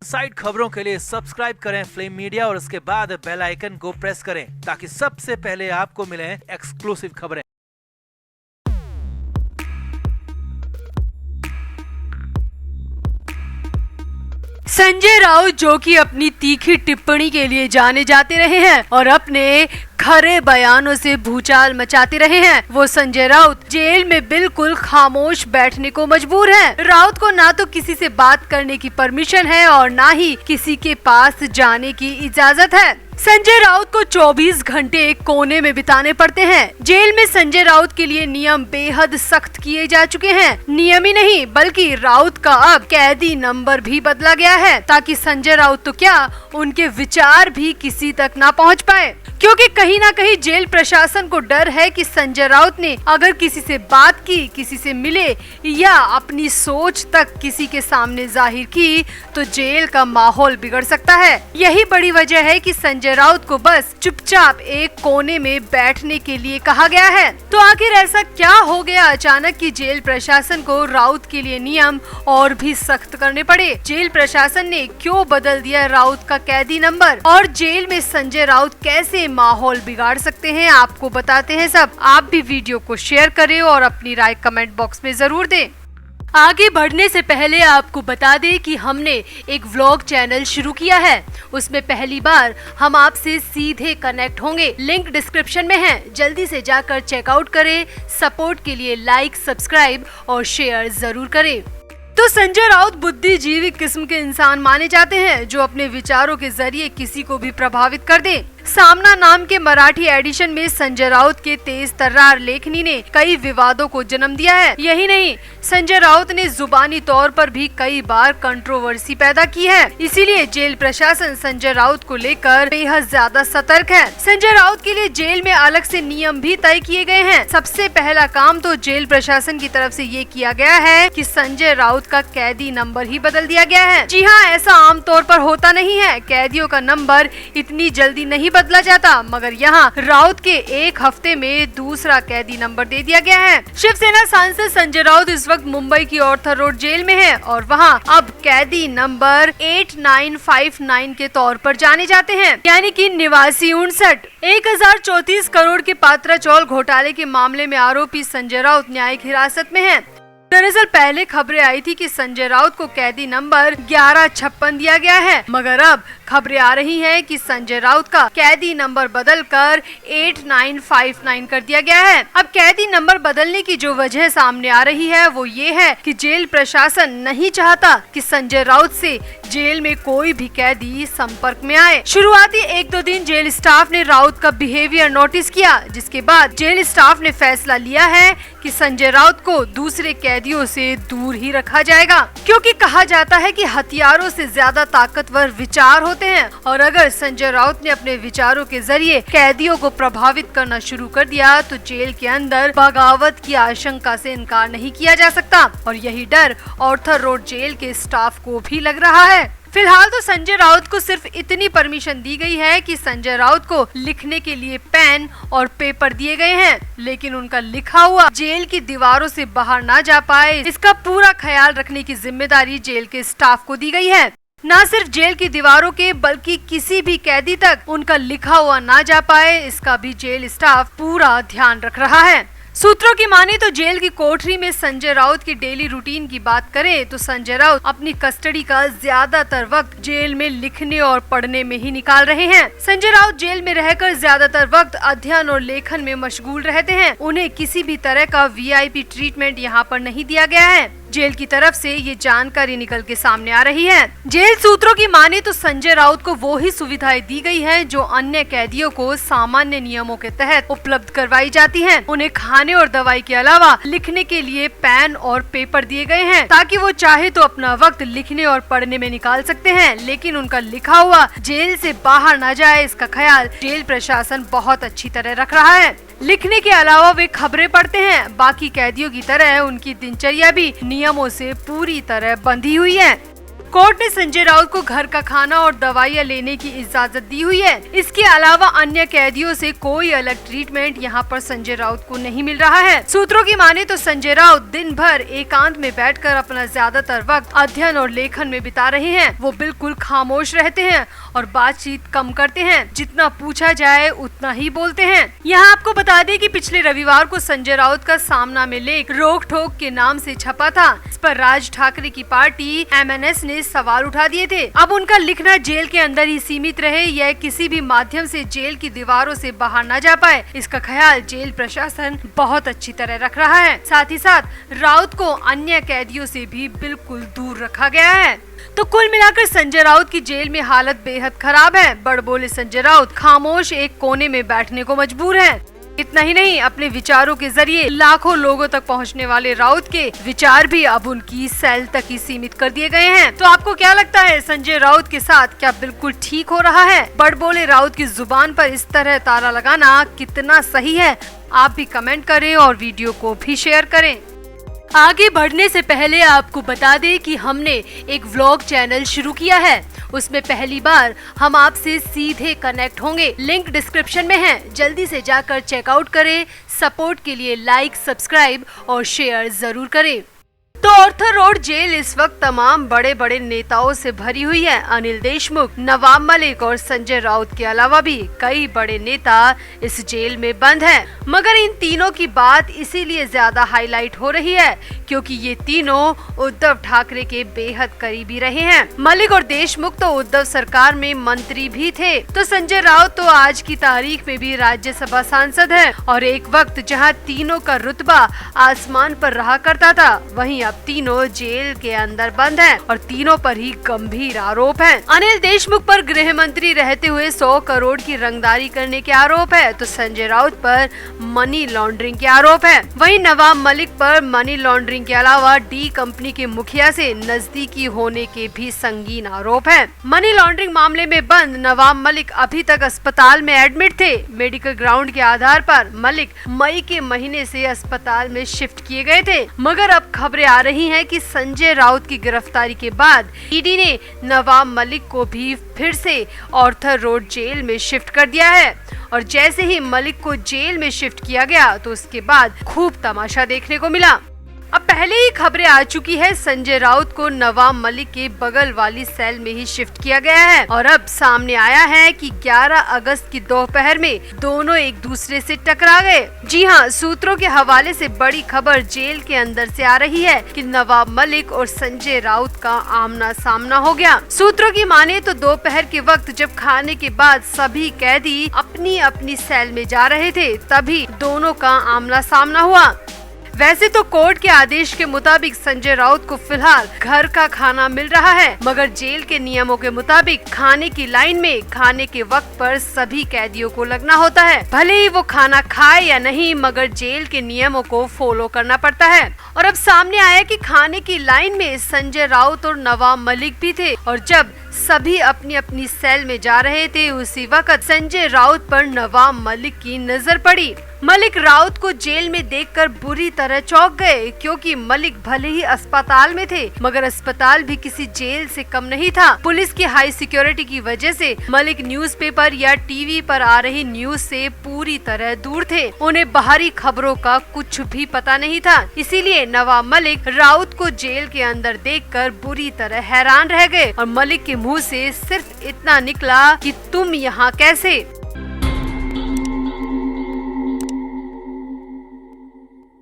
Side खबरों के लिए सब्सक्राइब करें फ्लेम मीडिया और उसके बाद बेल आइकन को प्रेस करें ताकि सबसे पहले आपको मिले एक्सक्लूसिव खबरें। संजय राउत जो कि अपनी तीखी टिप्पणी के लिए जाने जाते रहे हैं और अपने खरे बयानों से भूचाल मचाते रहे हैं, वो संजय राउत जेल में बिल्कुल खामोश बैठने को मजबूर हैं। राउत को ना तो किसी से बात करने की परमिशन है और ना ही किसी के पास जाने की इजाजत है। संजय राउत को 24 घंटे एक कोने में बिताने पड़ते हैं। जेल में संजय राउत के लिए नियम बेहद सख्त किए जा चुके हैं। नियम ही नहीं बल्कि राउत का अब कैदी नंबर भी बदला गया है ताकि संजय राउत तो क्या, उनके विचार भी किसी तक ना पहुंच पाए, क्योंकि कहीं ना कहीं जेल प्रशासन को डर है कि संजय राउत ने अगर किसी से बात की, किसी से मिले या अपनी सोच तक किसी के सामने जाहिर की तो जेल का माहौल बिगड़ सकता है। यही बड़ी वजह है कि संजय राउत को बस चुपचाप एक कोने में बैठने के लिए कहा गया है। तो आखिर ऐसा क्या हो गया अचानक कि जेल प्रशासन को राउत के लिए नियम और भी सख्त करने पड़े? जेल प्रशासन ने क्यों बदल दिया राउत का कैदी नंबर और जेल में संजय राउत कैसे माहौल बिगाड़ सकते हैं, आपको बताते हैं सब। आप भी वीडियो को शेयर करें और अपनी राय कमेंट बॉक्स में जरूर दें। आगे बढ़ने से पहले आपको बता दें कि हमने एक व्लॉग चैनल शुरू किया है, उसमें पहली बार हम आपसे सीधे कनेक्ट होंगे। लिंक डिस्क्रिप्शन में है, जल्दी से जाकर चेकआउट करें। सपोर्ट के लिए लाइक, सब्सक्राइब और शेयर जरूर करें। तो संजय राउत बुद्धिजीवी किस्म के इंसान माने जाते हैं जो अपने विचारों के जरिए किसी को भी प्रभावित कर दे। सामना नाम के मराठी एडिशन में संजय राउत के तेज तर्रार लेखनी ने कई विवादों को जन्म दिया है। यही नहीं, संजय राउत ने जुबानी तौर पर भी कई बार कंट्रोवर्सी पैदा की है। इसीलिए जेल प्रशासन संजय राउत को लेकर बेहद ज्यादा सतर्क है। संजय राउत के लिए जेल में अलग से नियम भी तय किए गए हैं। सबसे पहला काम तो जेल प्रशासन की तरफ से ये किया गया है कि संजय राउत का कैदी नंबर ही बदल दिया गया है। जी हाँ, ऐसा आमतौर पर होता नहीं है, कैदियों का नंबर इतनी जल्दी नहीं बदला जाता, मगर यहाँ राउत के एक हफ्ते में दूसरा कैदी नंबर दे दिया गया है। शिवसेना सांसद संजय राउत इस वक्त मुंबई की ऑर्थर रोड जेल में है और वहाँ अब कैदी नंबर 8959 के तौर पर जाने जाते हैं, यानी कि निवासी 59। 1034 करोड़ के पात्रा चौल घोटाले के मामले में आरोपी संजय राउत न्यायिक हिरासत में है। दरअसल पहले खबरें आई थी कि संजय राउत को कैदी नंबर 1156 दिया गया है, मगर अब खबरें आ रही हैं कि संजय राउत का कैदी नंबर बदलकर 8959 कर दिया गया है। अब कैदी नंबर बदलने की जो वजह सामने आ रही है वो ये है कि जेल प्रशासन नहीं चाहता कि संजय राउत से जेल में कोई भी कैदी संपर्क में आए। शुरुआती 1-2 दिन जेल स्टाफ ने राउत का बिहेवियर नोटिस किया, जिसके बाद जेल स्टाफ ने फैसला लिया है कि संजय राउत को दूसरे कैदियों से दूर ही रखा जाएगा, क्योंकि कहा जाता है कि हथियारों से ज्यादा ताकतवर विचार होते हैं और अगर संजय राउत ने अपने विचारों के जरिए कैदियों को प्रभावित करना शुरू कर दिया तो जेल के अंदर बगावत की आशंका से इनकार नहीं किया जा सकता और यही डर ऑर्थर रोड जेल के स्टाफ को भी लग रहा है। फिलहाल तो संजय राउत को सिर्फ इतनी परमिशन दी गई है कि संजय राउत को लिखने के लिए पेन और पेपर दिए गए हैं, लेकिन उनका लिखा हुआ जेल की दीवारों से बाहर ना जा पाए, इसका पूरा ख्याल रखने की जिम्मेदारी जेल के स्टाफ को दी गई है। न सिर्फ जेल की दीवारों के बल्कि किसी भी कैदी तक उनका लिखा हुआ ना जा पाए, इसका भी जेल स्टाफ पूरा ध्यान रख रहा है। सूत्रों की माने तो जेल की कोठरी में संजय राउत की डेली रूटीन की बात करें तो संजय राउत अपनी कस्टडी का ज्यादातर वक्त जेल में लिखने और पढ़ने में ही निकाल रहे हैं। संजय राउत जेल में रहकर ज्यादातर वक्त अध्ययन और लेखन में मशगूल रहते हैं। उन्हें किसी भी तरह का VIP ट्रीटमेंट यहाँ पर नहीं दिया गया है। जेल की तरफ से ये जानकारी निकल के सामने आ रही है। जेल सूत्रों की माने तो संजय राउत को वो ही सुविधाएं दी गई है जो अन्य कैदियों को सामान्य नियमों के तहत उपलब्ध करवाई जाती हैं। उन्हें खाने और दवाई के अलावा लिखने के लिए पेन और पेपर दिए गए हैं ताकि वो चाहे तो अपना वक्त लिखने और पढ़ने में निकाल सकते हैं, लेकिन उनका लिखा हुआ जेल से बाहर न जाए, इसका ख्याल जेल प्रशासन बहुत अच्छी तरह रख रहा है। लिखने के अलावा वे खबरें पढ़ते हैं। बाकी कैदियों की तरह उनकी दिनचर्या भी नियमों से पूरी तरह बंधी हुई है। कोर्ट ने संजय राउत को घर का खाना और दवाइयाँ लेने की इजाजत दी हुई है। इसके अलावा अन्य कैदियों से कोई अलग ट्रीटमेंट यहाँ पर संजय राउत को नहीं मिल रहा है। सूत्रों की माने तो संजय राउत दिन भर एकांत में बैठकर अपना ज्यादातर वक्त अध्ययन और लेखन में बिता रहे हैं। वो बिल्कुल खामोश रहते हैं और बातचीत कम करते हैं। जितना पूछा जाए उतना ही बोलते हैं। यहाँ आपको बता दें कि पिछले रविवार को संजय राउत का सामना में लेख रोक ठोक के नाम से छपा था। इस पर राज ठाकरे की पार्टी MNS ने सवाल उठा दिए थे। अब उनका लिखना जेल के अंदर ही सीमित रहे, यह किसी भी माध्यम से जेल की दीवारों से बाहर न जा पाए, इसका ख्याल जेल प्रशासन बहुत अच्छी तरह रख रहा है। साथ ही साथ राउत को अन्य कैदियों से भी बिल्कुल दूर रखा गया है। तो कुल मिलाकर संजय राउत की जेल में हालत बेहद खराब है। बड़बोले संजय राउत खामोश एक कोने में बैठने को मजबूर है। इतना ही नहीं, अपने विचारों के जरिए लाखों लोगों तक पहुंचने वाले राउत के विचार भी अब उनकी सेल तक ही सीमित कर दिए गए हैं। तो आपको क्या लगता है, संजय राउत के साथ क्या बिल्कुल ठीक हो रहा है? बड़बोले राउत की जुबान पर इस तरह ताला लगाना कितना सही है? आप भी कमेंट करें और वीडियो को भी शेयर करें। आगे बढ़ने से पहले आपको बता दें कि हमने एक व्लॉग चैनल शुरू किया है। उसमें पहली बार हम आपसे सीधे कनेक्ट होंगे। लिंक डिस्क्रिप्शन में है, जल्दी से जाकर चेकआउट करें। सपोर्ट के लिए लाइक, सब्सक्राइब और शेयर जरूर करें। तो आर्थर रोड जेल इस वक्त तमाम बड़े बड़े नेताओं से भरी हुई है। अनिल देशमुख, नवाब मलिक और संजय राउत के अलावा भी कई बड़े नेता इस जेल में बंद हैं। मगर इन तीनों की बात इसीलिए ज्यादा हाईलाइट हो रही है क्योंकि ये तीनों उद्धव ठाकरे के बेहद करीबी रहे हैं। मलिक और देशमुख तो उद्धव सरकार में मंत्री भी थे, तो संजय राउत तो आज की तारीख में भी राज्यसभा सांसद है। और एक वक्त जहाँ तीनों का रुतबा आसमान पर रहा करता था, वहीं अब तीनों जेल के अंदर बंद हैं और तीनों पर ही गंभीर आरोप हैं। अनिल देशमुख पर गृह मंत्री रहते हुए 100 करोड़ की रंगदारी करने के आरोप है, तो संजय राउत पर मनी लॉन्ड्रिंग के आरोप है। वहीं नवाब मलिक पर मनी लॉन्ड्रिंग के अलावा डी कंपनी के मुखिया से नजदीकी होने के भी संगीन आरोप है। मनी लॉन्ड्रिंग मामले में बंद नवाब मलिक अभी तक अस्पताल में एडमिट थे। मेडिकल ग्राउंड के आधार पर मलिक मई के महीने से अस्पताल में शिफ्ट किए गए थे। मगर अब खबरें आ रही हैं कि संजय राउत की गिरफ्तारी के बाद ईडी ने नवाब मलिक को भी फिर से आर्थर रोड जेल में शिफ्ट कर दिया है। और जैसे ही मलिक को जेल में शिफ्ट किया गया तो उसके बाद खूब तमाशा देखने को मिला। अब पहले ही खबरें आ चुकी है, संजय राउत को नवाब मलिक के बगल वाली सेल में ही शिफ्ट किया गया है। और अब सामने आया है कि 11 अगस्त की दोपहर में दोनों एक दूसरे से टकरा गए। जी हाँ, सूत्रों के हवाले से बड़ी खबर जेल के अंदर से आ रही है कि नवाब मलिक और संजय राउत का आमना सामना हो गया। सूत्रों की माने तो दोपहर के वक्त जब खाने के बाद सभी कैदी अपनी अपनी सेल में जा रहे थे, तभी दोनों का आमना सामना हुआ। वैसे तो कोर्ट के आदेश के मुताबिक संजय राउत को फिलहाल घर का खाना मिल रहा है, मगर जेल के नियमों के मुताबिक खाने की लाइन में खाने के वक्त पर सभी कैदियों को लगना होता है। भले ही वो खाना खाए या नहीं, मगर जेल के नियमों को फॉलो करना पड़ता है। और अब सामने आया कि खाने की लाइन में संजय राउत और नवाब मलिक भी थे। और जब सभी अपनी अपनी सेल में जा रहे थे, उसी वक्त संजय राउत पर नवाब मलिक की नजर पड़ी। मलिक राउत को जेल में देखकर बुरी तरह चौंक गए, क्योंकि मलिक भले ही अस्पताल में थे, मगर अस्पताल भी किसी जेल से कम नहीं था। पुलिस की हाई सिक्योरिटी की वजह से मलिक न्यूज़पेपर या टीवी पर आ रही न्यूज से पूरी तरह दूर थे। उन्हें बाहरी खबरों का कुछ भी पता नहीं था। इसीलिए नवाब मलिक राउत को जेल के अंदर देखकर बुरी तरह हैरान रह गए और मलिक के मुंह से सिर्फ इतना निकला कि तुम यहाँ कैसे।